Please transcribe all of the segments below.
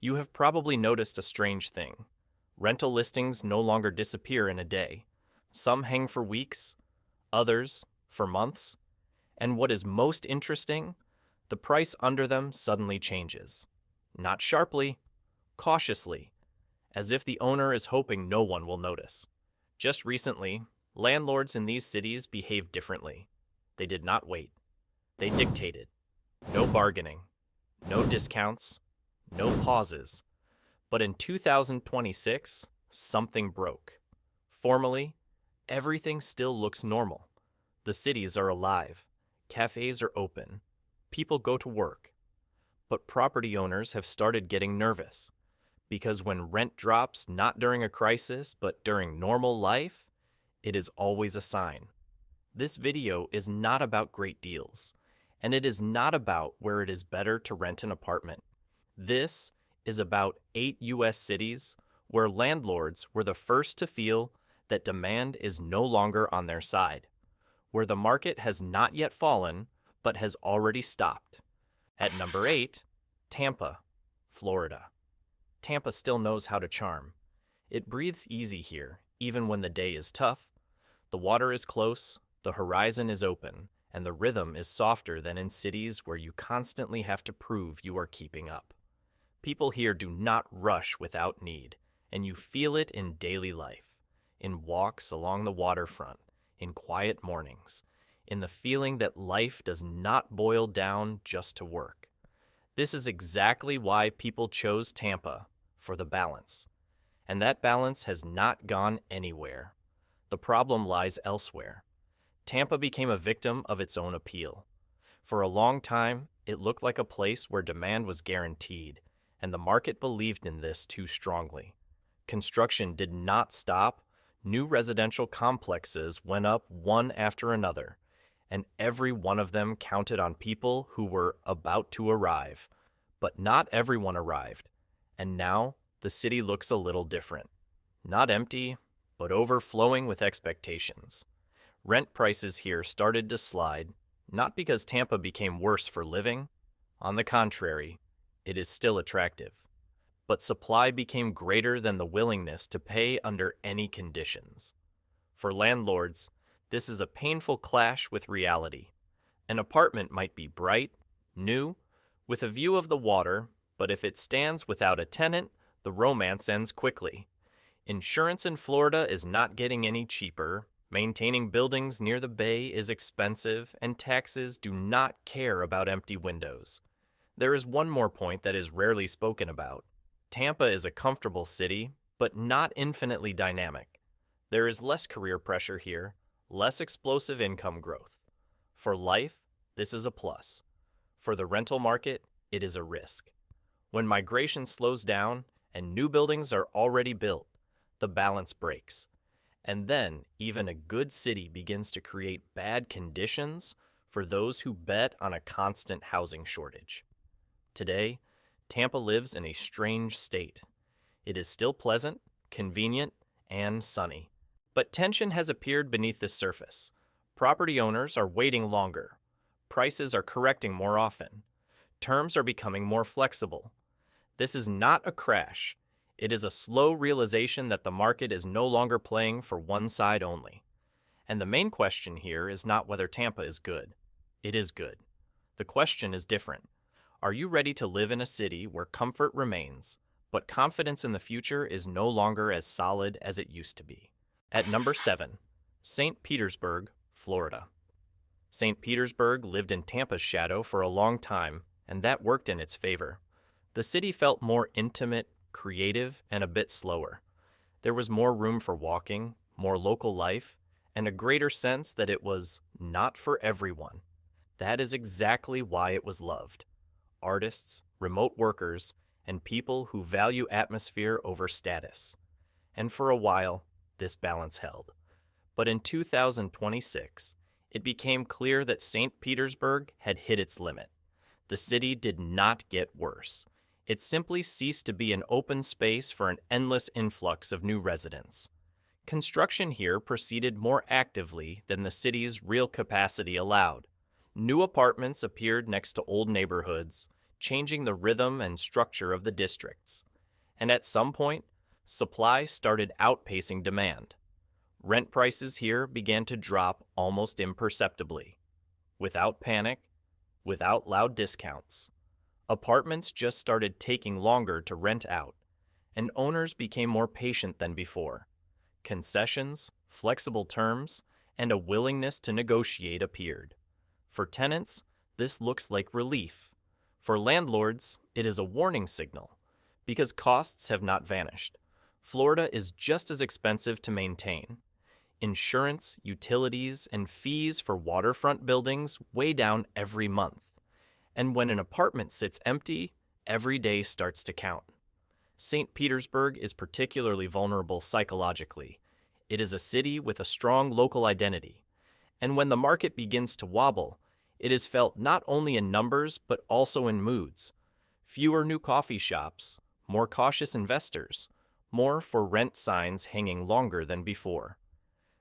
You have probably noticed a strange thing. Rental listings no longer disappear in a day. Some hang for weeks, others for months, and what is most interesting, the price under them suddenly changes. Not sharply, cautiously, as if the owner is hoping no one will notice. Just recently, landlords in these cities behaved differently. They did not wait. They dictated. No bargaining, no discounts, no pauses. But in 2026, something broke. Formally, everything still looks normal. The cities are alive. Cafes are open. People go to work. But property owners have started getting nervous. Because when rent drops not during a crisis, but during normal life, it is always a sign. This video is not about great deals, and it is not about where it is better to rent an apartment. This is about 8 U.S. cities where landlords were the first to feel that demand is no longer on their side, where the market has not yet fallen, but has already stopped. At number 8, Tampa, Florida. Tampa still knows how to charm. It breathes easy here, even when the day is tough. The water is close, the horizon is open, and the rhythm is softer than in cities where you constantly have to prove you are keeping up. People here do not rush without need, and you feel it in daily life, in walks along the waterfront, in quiet mornings, in the feeling that life does not boil down just to work. This is exactly why people chose Tampa, for the balance. And that balance has not gone anywhere. The problem lies elsewhere. Tampa became a victim of its own appeal. For a long time, it looked like a place where demand was guaranteed, and the market believed in this too strongly. Construction did not stop. New residential complexes went up one after another, and every one of them counted on people who were about to arrive. But not everyone arrived, and now the city looks a little different. Not empty, but overflowing with expectations. Rent prices here started to slide, not because Tampa became worse for living. On the contrary, it is still attractive. But supply became greater than the willingness to pay under any conditions. For landlords, this is a painful clash with reality. An apartment might be bright, new, with a view of the water, but if it stands without a tenant, the romance ends quickly. Insurance in Florida is not getting any cheaper, maintaining buildings near the bay is expensive, and taxes do not care about empty windows. There is one more point that is rarely spoken about. Tampa is a comfortable city, but not infinitely dynamic. There is less career pressure here, less explosive income growth. For life, this is a plus. For the rental market, it is a risk. When migration slows down and new buildings are already built, the balance breaks. And then, even a good city begins to create bad conditions for those who bet on a constant housing shortage. Today, Tampa lives in a strange state. It is still pleasant, convenient, and sunny. But tension has appeared beneath the surface. Property owners are waiting longer. Prices are correcting more often. Terms are becoming more flexible. This is not a crash. It is a slow realization that the market is no longer playing for one side only. And the main question here is not whether Tampa is good. It is good. The question is different. Are you ready to live in a city where comfort remains, but confidence in the future is no longer as solid as it used to be? At number 7, St. Petersburg, Florida. St. Petersburg lived in Tampa's shadow for a long time, and that worked in its favor. The city felt more intimate, creative, and a bit slower. There was more room for walking, more local life, and a greater sense that it was not for everyone. That is exactly why it was loved. Artists, remote workers, and people who value atmosphere over status. And for a while, this balance held. But in 2026, it became clear that St. Petersburg had hit its limit. The city did not get worse. It simply ceased to be an open space for an endless influx of new residents. Construction here proceeded more actively than the city's real capacity allowed. New apartments appeared next to old neighborhoods, changing the rhythm and structure of the districts. And at some point, supply started outpacing demand. Rent prices here began to drop almost imperceptibly. Without panic, without loud discounts. Apartments just started taking longer to rent out, and owners became more patient than before. Concessions, flexible terms, and a willingness to negotiate appeared. For tenants, this looks like relief. For landlords, it is a warning signal, because costs have not vanished. Florida is just as expensive to maintain. Insurance, utilities, and fees for waterfront buildings weigh down every month. And when an apartment sits empty, every day starts to count. St. Petersburg is particularly vulnerable psychologically. It is a city with a strong local identity. And when the market begins to wobble, it is felt not only in numbers but also in moods. Fewer new coffee shops, more cautious investors, more for rent signs hanging longer than before.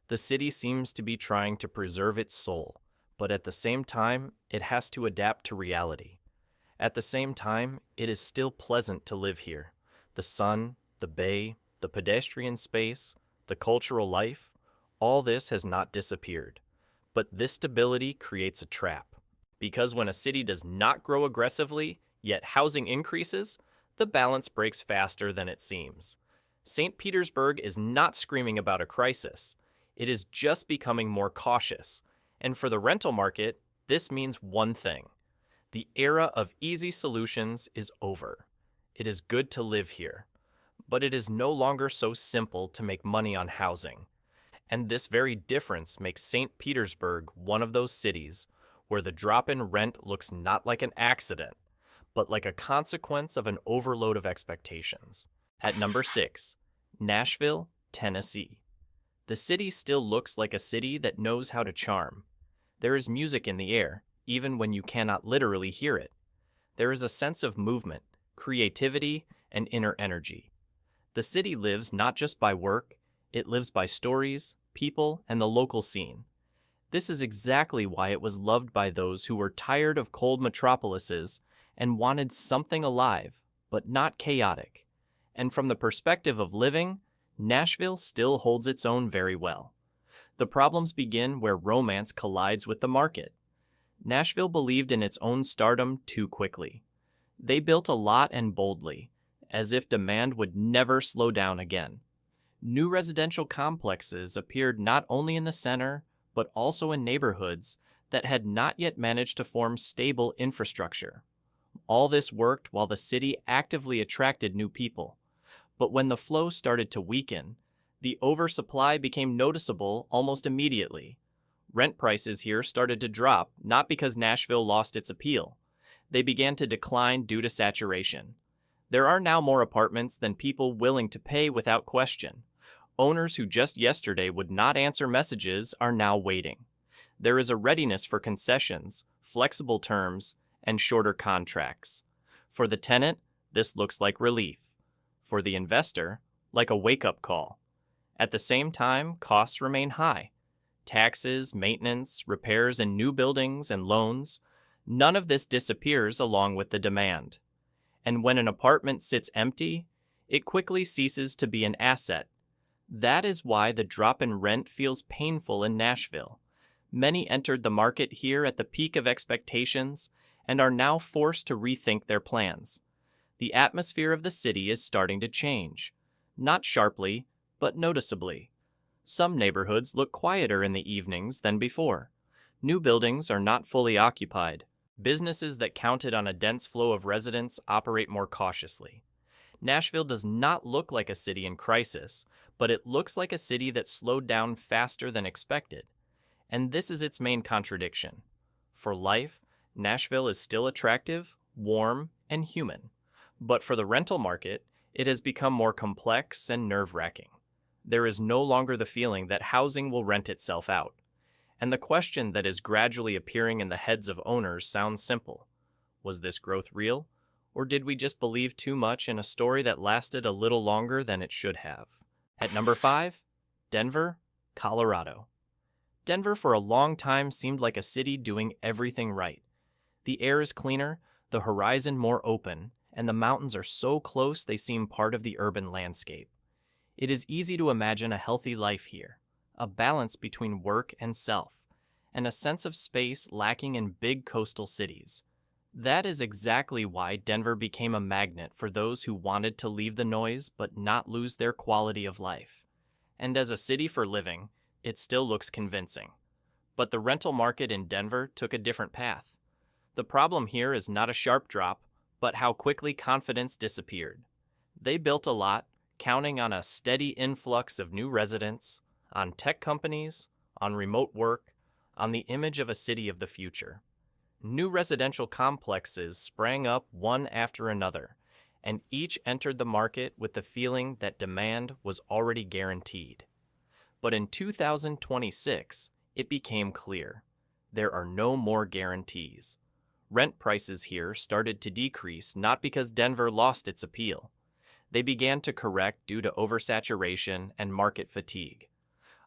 The city seems to be trying to preserve its soul, but at the same time, it has to adapt to reality. At the same time, it is still pleasant to live here. The sun, the bay, the pedestrian space, the cultural life, all this has not disappeared. But this stability creates a trap. Because when a city does not grow aggressively, yet housing increases, the balance breaks faster than it seems. St. Petersburg is not screaming about a crisis. It is just becoming more cautious. And for the rental market, this means one thing. The era of easy solutions is over. It is good to live here. But it is no longer so simple to make money on housing. And this very difference makes St. Petersburg one of those cities where the drop in rent looks not like an accident, but like a consequence of an overload of expectations. At number 6, Nashville, Tennessee. The city still looks like a city that knows how to charm. There is music in the air, even when you cannot literally hear it. There is a sense of movement, creativity, and inner energy. The city lives not just by work, it lives by stories, people, and the local scene. This is exactly why it was loved by those who were tired of cold metropolises and wanted something alive, but not chaotic. And from the perspective of living, Nashville still holds its own very well. The problems begin where romance collides with the market. Nashville believed in its own stardom too quickly. They built a lot and boldly, as if demand would never slow down again. New residential complexes appeared not only in the center, but also in neighborhoods that had not yet managed to form stable infrastructure. All this worked while the city actively attracted new people. But when the flow started to weaken, the oversupply became noticeable almost immediately. Rent prices here started to drop, not because Nashville lost its appeal. They began to decline due to saturation. There are now more apartments than people willing to pay without question. Owners who just yesterday would not answer messages are now waiting. There is a readiness for concessions, flexible terms, and shorter contracts. For the tenant, this looks like relief. For the investor, like a wake-up call. At the same time, costs remain high. Taxes, maintenance, repairs in new buildings, and loans, none of this disappears along with the demand. And when an apartment sits empty, it quickly ceases to be an asset. That is why the drop in rent feels painful in Nashville. Many entered the market here at the peak of expectations and are now forced to rethink their plans. The atmosphere of the city is starting to change. Not sharply, but noticeably. Some neighborhoods look quieter in the evenings than before. New buildings are not fully occupied. Businesses that counted on a dense flow of residents operate more cautiously. Nashville does not look like a city in crisis, but it looks like a city that slowed down faster than expected. And this is its main contradiction. For life, Nashville is still attractive, warm, and human. But for the rental market, it has become more complex and nerve-wracking. There is no longer the feeling that housing will rent itself out. And the question that is gradually appearing in the heads of owners sounds simple. Was this growth real? Or did we just believe too much in a story that lasted a little longer than it should have? At number 5, Denver, Colorado. Denver for a long time seemed like a city doing everything right. The air is cleaner, the horizon more open, and the mountains are so close they seem part of the urban landscape. It is easy to imagine a healthy life here, a balance between work and self, and a sense of space lacking in big coastal cities. That is exactly why Denver became a magnet for those who wanted to leave the noise but not lose their quality of life. And as a city for living, it still looks convincing. But the rental market in Denver took a different path. The problem here is not a sharp drop, but how quickly confidence disappeared. They built a lot, counting on a steady influx of new residents, on tech companies, on remote work, on the image of a city of the future. New residential complexes sprang up one after another, and each entered the market with the feeling that demand was already guaranteed. But in 2026, it became clear. There are no more guarantees. Rent prices here started to decrease not because Denver lost its appeal. They began to correct due to oversaturation and market fatigue.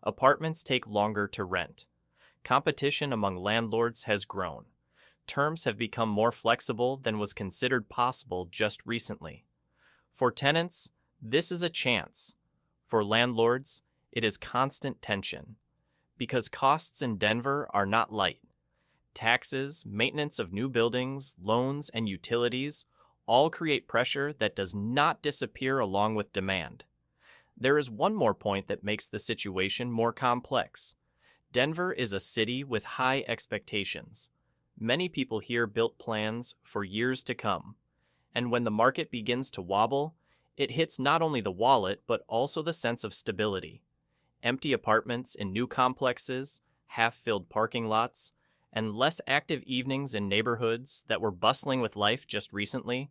Apartments take longer to rent. Competition among landlords has grown. Terms have become more flexible than was considered possible just recently. For tenants, this is a chance. For landlords, it is constant tension. Because costs in Denver are not light. Taxes, maintenance of new buildings, loans, and utilities all create pressure that does not disappear along with demand. There is one more point that makes the situation more complex. Denver is a city with high expectations. Many people here built plans for years to come. And when the market begins to wobble, it hits not only the wallet but also the sense of stability. Empty apartments in new complexes, half-filled parking lots, and less active evenings in neighborhoods that were bustling with life just recently,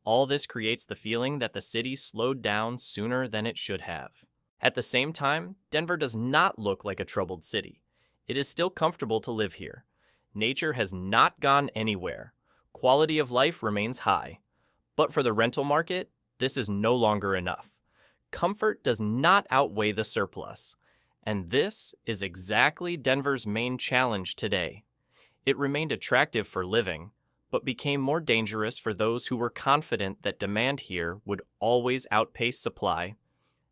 all this creates the feeling that the city slowed down sooner than it should have. At the same time, Denver does not look like a troubled city. It is still comfortable to live here. Nature has not gone anywhere. Quality of life remains high. But for the rental market, this is no longer enough. Comfort does not outweigh the surplus. And this is exactly Denver's main challenge today. It remained attractive for living, but became more dangerous for those who were confident that demand here would always outpace supply.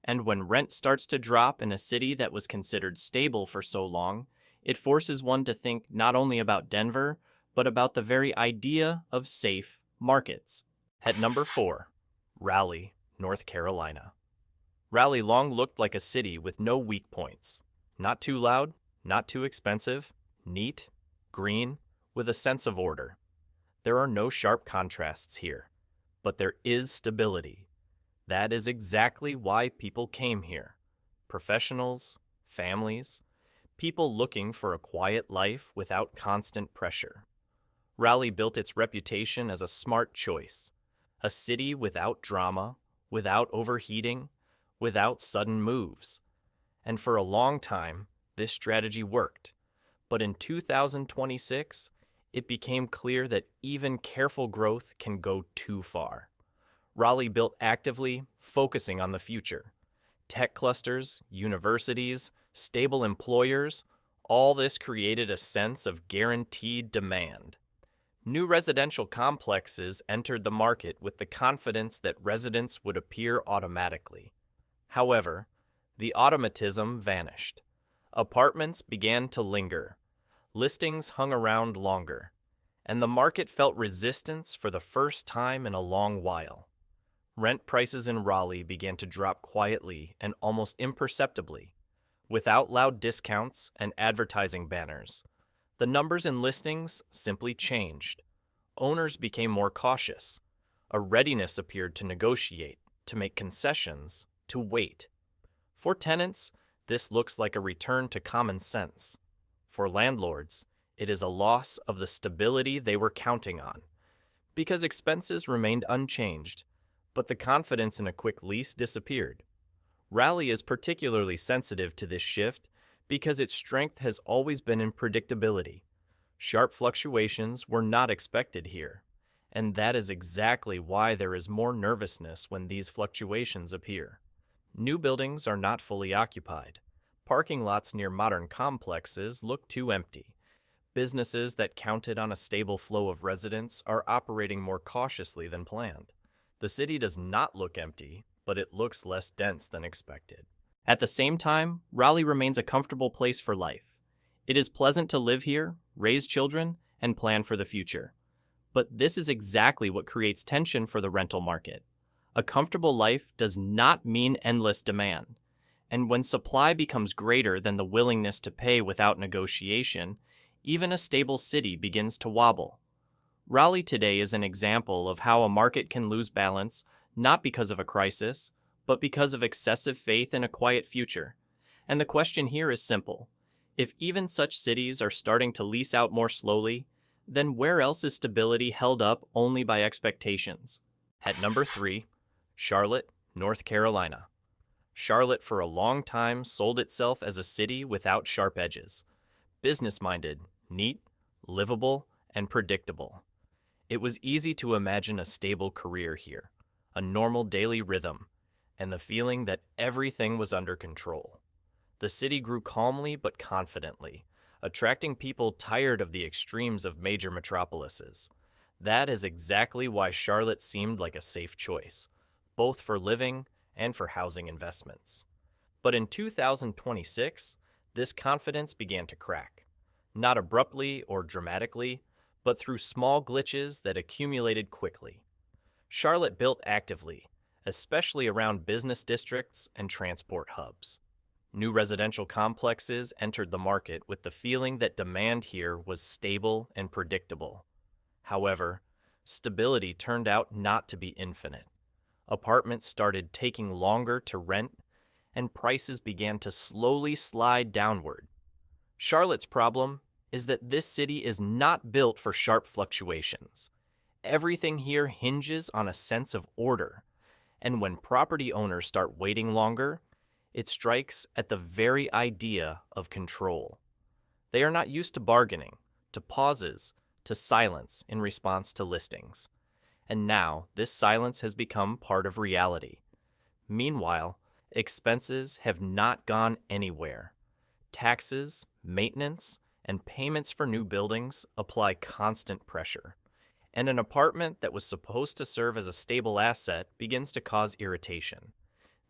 And when rent starts to drop in a city that was considered stable for so long, it forces one to think not only about Denver, but about the very idea of safe markets. At number 4, Raleigh, North Carolina. Raleigh long looked like a city with no weak points. Not too loud, not too expensive, neat, green, with a sense of order. There are no sharp contrasts here, but there is stability. That is exactly why people came here. Professionals, families, people looking for a quiet life without constant pressure. Raleigh built its reputation as a smart choice, a city without drama, without overheating, without sudden moves. And for a long time, this strategy worked. But in 2026, it became clear that even careful growth can go too far. Raleigh built actively, focusing on the future. Tech clusters, universities, stable employers, all this created a sense of guaranteed demand. New residential complexes entered the market with the confidence that residents would appear automatically. However, the automatism vanished. Apartments began to linger. Listings hung around longer. And the market felt resistance for the first time in a long while. Rent prices in Raleigh began to drop quietly and almost imperceptibly, without loud discounts and advertising banners. The numbers in listings simply changed. Owners became more cautious. A readiness appeared to negotiate, to make concessions, to wait. For tenants, this looks like a return to common sense. For landlords, it is a loss of the stability they were counting on. Because expenses remained unchanged, but the confidence in a quick lease disappeared. Raleigh is particularly sensitive to this shift because its strength has always been in predictability. Sharp fluctuations were not expected here, and that is exactly why there is more nervousness when these fluctuations appear. New buildings are not fully occupied. Parking lots near modern complexes look too empty. Businesses that counted on a stable flow of residents are operating more cautiously than planned. The city does not look empty, but it looks less dense than expected. At the same time, Raleigh remains a comfortable place for life. It is pleasant to live here, raise children, and plan for the future. But this is exactly what creates tension for the rental market. A comfortable life does not mean endless demand. And when supply becomes greater than the willingness to pay without negotiation, even a stable city begins to wobble. Raleigh today is an example of how a market can lose balance not because of a crisis, but because of excessive faith in a quiet future. And the question here is simple. If even such cities are starting to lease out more slowly, then where else is stability held up only by expectations? At number 3, Charlotte, North Carolina. Charlotte for a long time sold itself as a city without sharp edges. Business-minded, neat, livable, and predictable. It was easy to imagine a stable career here, a normal daily rhythm, and the feeling that everything was under control. The city grew calmly but confidently, attracting people tired of the extremes of major metropolises. That is exactly why Charlotte seemed like a safe choice, both for living and for housing investments. But in 2026, this confidence began to crack. Not abruptly or dramatically, but through small glitches that accumulated quickly. Charlotte built actively, especially around business districts and transport hubs. New residential complexes entered the market with the feeling that demand here was stable and predictable. However, stability turned out not to be infinite. Apartments started taking longer to rent, and prices began to slowly slide downward. Charlotte's problem is that this city is not built for sharp fluctuations. Everything here hinges on a sense of order, and when property owners start waiting longer, it strikes at the very idea of control. They are not used to bargaining, to pauses, to silence in response to listings. And now, this silence has become part of reality. Meanwhile, expenses have not gone anywhere. Taxes, maintenance, and payments for new buildings apply constant pressure. And an apartment that was supposed to serve as a stable asset begins to cause irritation.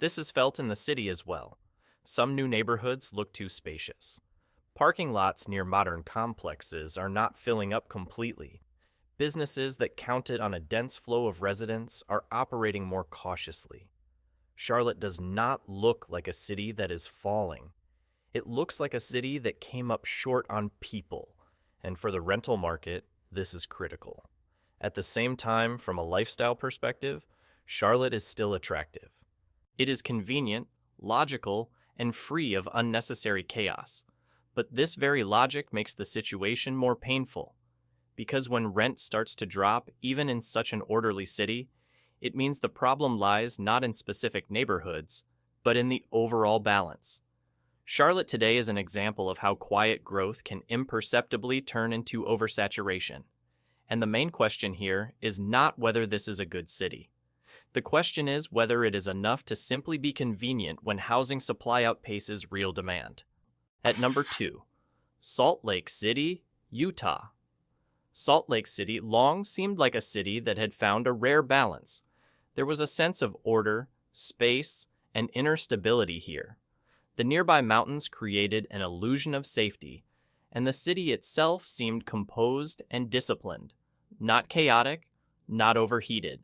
This is felt in the city as well. Some new neighborhoods look too spacious. Parking lots near modern complexes are not filling up completely. Businesses that counted on a dense flow of residents are operating more cautiously. Charlotte does not look like a city that is falling. It looks like a city that came up short on people, and for the rental market, this is critical. At the same time, from a lifestyle perspective, Charlotte is still attractive. It is convenient, logical, and free of unnecessary chaos. But this very logic makes the situation more painful. Because when rent starts to drop, even in such an orderly city, it means the problem lies not in specific neighborhoods, but in the overall balance. Charlotte today is an example of how quiet growth can imperceptibly turn into oversaturation. And the main question here is not whether this is a good city. The question is whether it is enough to simply be convenient when housing supply outpaces real demand. At number 2, Salt Lake City, Utah. Salt Lake City long seemed like a city that had found a rare balance. There was a sense of order, space, and inner stability here. The nearby mountains created an illusion of safety, and the city itself seemed composed and disciplined, not chaotic, not overheated.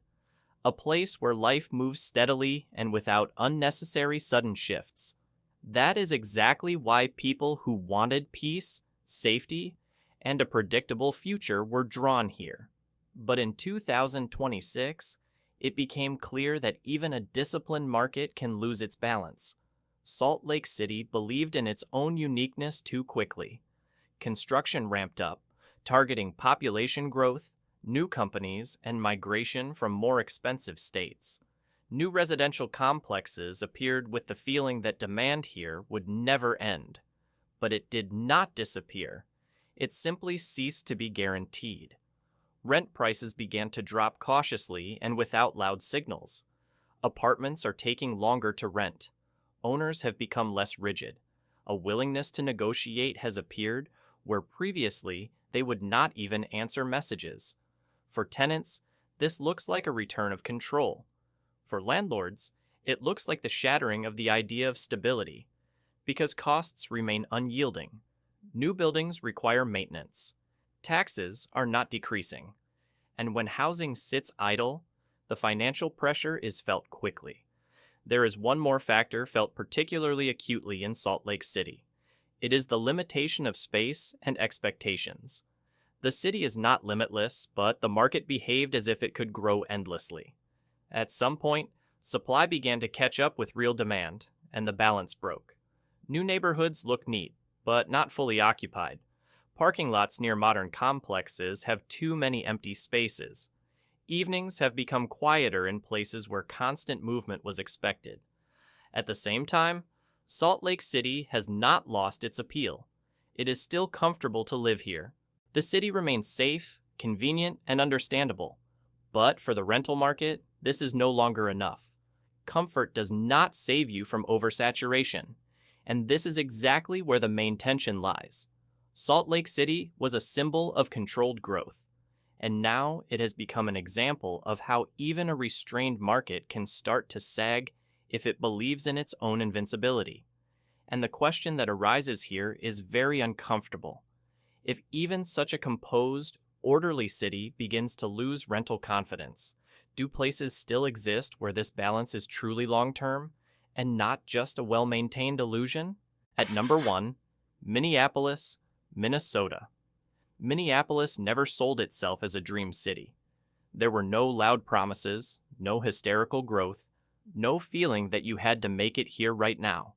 A place where life moves steadily and without unnecessary sudden shifts. That is exactly why people who wanted peace, safety, and a predictable future were drawn here. But in 2026, it became clear that even a disciplined market can lose its balance. Salt Lake City believed in its own uniqueness too quickly. Construction ramped up, targeting population growth, new companies, and migration from more expensive states. New residential complexes appeared with the feeling that demand here would never end. But it did not disappear. It simply ceased to be guaranteed. Rent prices began to drop cautiously and without loud signals. Apartments are taking longer to rent. Owners have become less rigid. A willingness to negotiate has appeared, where previously they would not even answer messages. For tenants, this looks like a return of control. For landlords, it looks like the shattering of the idea of stability, because costs remain unyielding. New buildings require maintenance. Taxes are not decreasing. And when housing sits idle, the financial pressure is felt quickly. There is one more factor felt particularly acutely in Salt Lake City. It is the limitation of space and expectations. The city is not limitless, but the market behaved as if it could grow endlessly. At some point, supply began to catch up with real demand, and the balance broke. New neighborhoods look neat, but not fully occupied. Parking lots near modern complexes have too many empty spaces. Evenings have become quieter in places where constant movement was expected. At the same time, Salt Lake City has not lost its appeal. It is still comfortable to live here. The city remains safe, convenient, and understandable. But for the rental market, this is no longer enough. Comfort does not save you from oversaturation. And this is exactly where the main tension lies. Salt Lake City was a symbol of controlled growth, and now it has become an example of how even a restrained market can start to sag if it believes in its own invincibility. And the question that arises here is very uncomfortable. If even such a composed, orderly city begins to lose rental confidence, do places still exist where this balance is truly long-term and not just a well-maintained illusion? At number 1, Minneapolis, Minnesota. Minneapolis never sold itself as a dream city. There were no loud promises, no hysterical growth, no feeling that you had to make it here right now.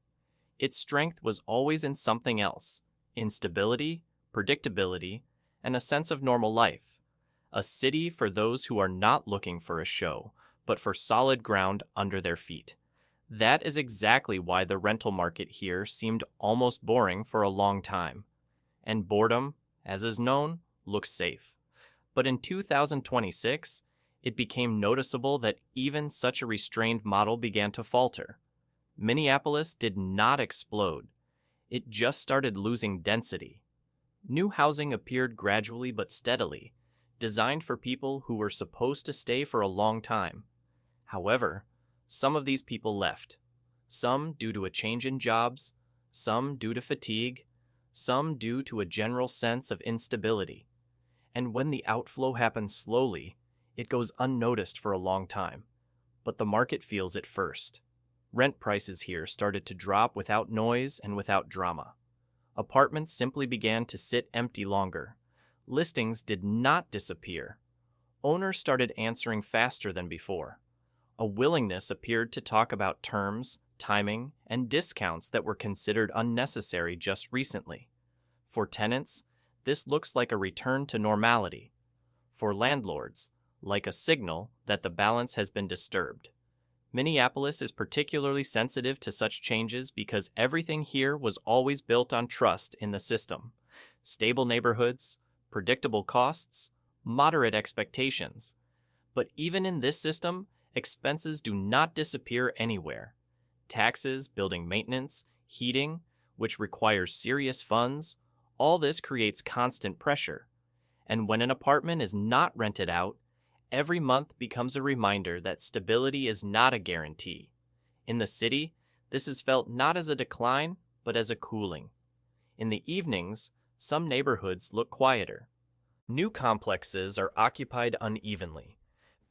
Its strength was always in something else, in stability, predictability, and a sense of normal life. A city for those who are not looking for a show, but for solid ground under their feet. That is exactly why the rental market here seemed almost boring for a long time. And boredom, as is known, looks safe. But in 2026, it became noticeable that even such a restrained model began to falter. Minneapolis did not explode. It just started losing density. New housing appeared gradually but steadily, designed for people who were supposed to stay for a long time. However, some of these people left. Some due to a change in jobs, some due to fatigue, some due to a general sense of instability. And when the outflow happens slowly, it goes unnoticed for a long time. But the market feels it first. Rent prices here started to drop without noise and without drama. Apartments simply began to sit empty longer. Listings did not disappear. Owners started answering faster than before. A willingness appeared to talk about terms, timing, and discounts that were considered unnecessary just recently. For tenants, this looks like a return to normality. For landlords, like a signal that the balance has been disturbed. Minneapolis is particularly sensitive to such changes because everything here was always built on trust in the system. Stable neighborhoods, predictable costs, moderate expectations. But even in this system, expenses do not disappear anywhere. Taxes, building maintenance, heating, which requires serious funds, all this creates constant pressure. And when an apartment is not rented out, every month becomes a reminder that stability is not a guarantee. In the city, this is felt not as a decline, but as a cooling. In the evenings, some neighborhoods look quieter. New complexes are occupied unevenly.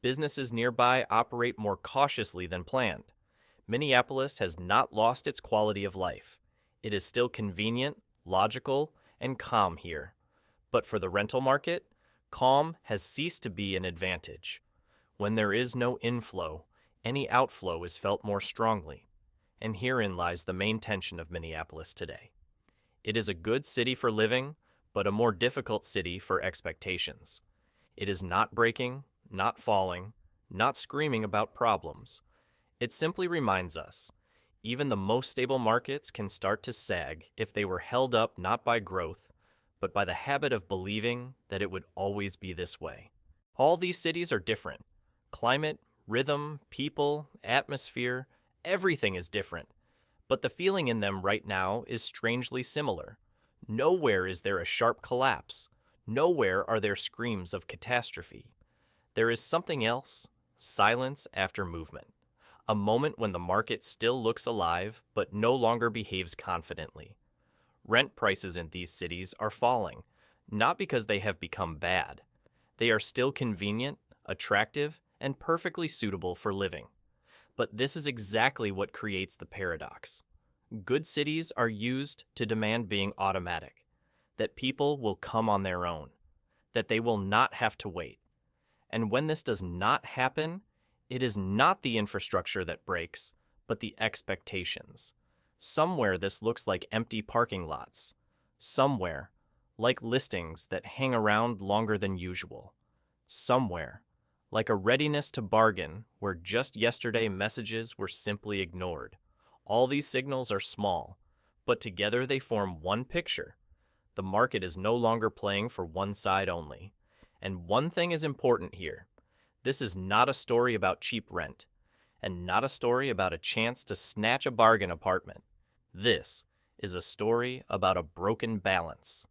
Businesses nearby operate more cautiously than planned. Minneapolis has not lost its quality of life. It is still convenient, logical, and calm here. But for the rental market, calm has ceased to be an advantage. When there is no inflow, any outflow is felt more strongly. And herein lies the main tension of Minneapolis today. It is a good city for living, but a more difficult city for expectations. It is not breaking, not falling, not screaming about problems. It simply reminds us, even the most stable markets can start to sag if they were held up not by growth, but by the habit of believing that it would always be this way. All these cities are different. Climate, rhythm, people, atmosphere, everything is different. But the feeling in them right now is strangely similar. Nowhere is there a sharp collapse. Nowhere are there screams of catastrophe. There is something else, silence after movement. A moment when the market still looks alive but no longer behaves confidently. Rent prices in these cities are falling, not because they have become bad. They are still convenient, attractive, and perfectly suitable for living. But this is exactly what creates the paradox. Good cities are used to demand being automatic, that people will come on their own, that they will not have to wait. And when this does not happen, it is not the infrastructure that breaks, but the expectations. Somewhere this looks like empty parking lots. Somewhere, like listings that hang around longer than usual. Somewhere, like a readiness to bargain where just yesterday messages were simply ignored. All these signals are small, but together they form one picture. The market is no longer playing for one side only. And one thing is important here. This is not a story about cheap rent, and not a story about a chance to snatch a bargain apartment. This is a story about a broken balance.